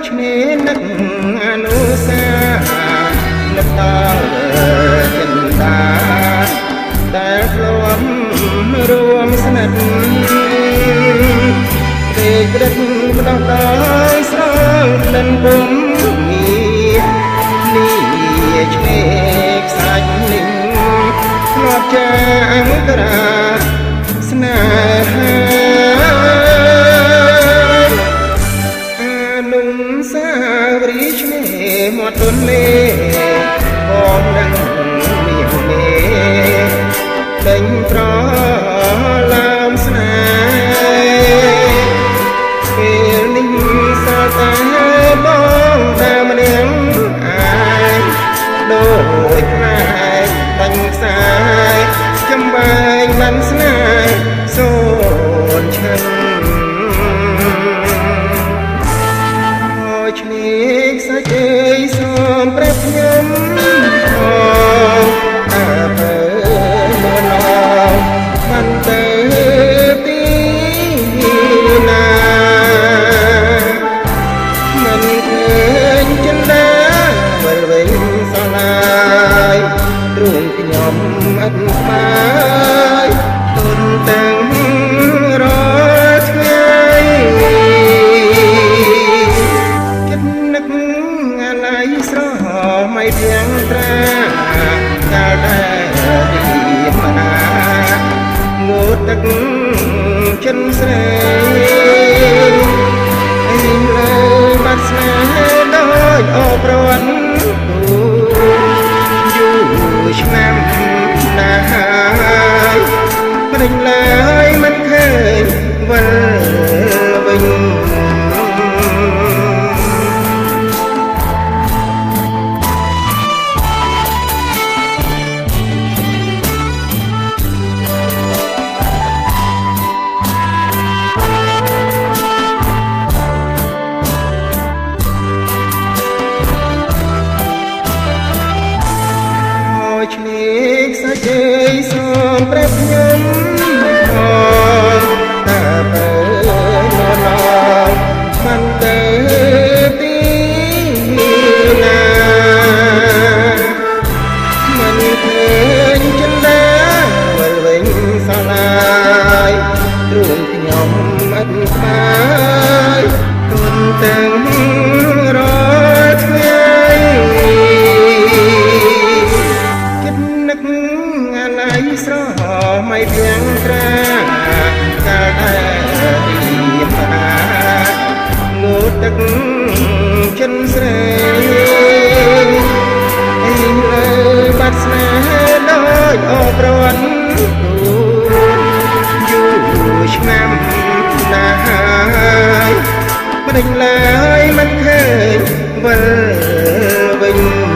ឆ្នេរនឹកអនុសានឹកដល់ចិនតាតែធ្លាប់រួមស្និទ្ធទេក្រិតផ្ដោះដោយស្រលិនពុំងារនេះឆ្នេរខ្សាច់លិញធ្លាប់ចាងក្រាស្នេហាសាវរីឆ្នេរមាត់ទន្លេបងនឹងមានមេដេញប្រឡាមស្នេហ៍ពេលនេះសល់តែបងតែម្នាក់អាយដូចខ្លាចបាញ់ខ្សែចំបែងបានស្នេហ៍សូនឈឹងឆ្នេរខ្សាច់អើយសូមប្រាប់ខ្ញុំអើបើមកឡងបានទៅទីណាមិនឃើញចិនដាវិលវិញសឡាយទ្រូងខ្ញុំអត់ស្បាយទុនទាំងរថ្ងៃស្រមៃទាំងត្រាកាលដែលទីមណាងូតទឹកចិនស្រីអីលើបាត់ស្នេហ៍ដោយអបរវ័នយូរឆ្នាំណាស់ហើយព្រេងឡើយមិនឃើញវិលវិញឆ្នេរខ្សាច់អើយសូមប្រាប់ខ្ញុំតែបើមកឡងបានទៅទីណាមិនឃើញចិនដាវិលវិញសឡាយទ្រូងខ្ញុំអត់ស្បាយទុនទាំងរាល់ថ្ងៃស្រមៃទាំងត្រាកាលដែលទីមណាងូតទឹកចិនស្រីអីលើបាត់ស្នេហ៍ដោយអបរវ័នយូរឆ្នាំណាស់ហើយមិនឡើយមិនឃើញវិលវិញ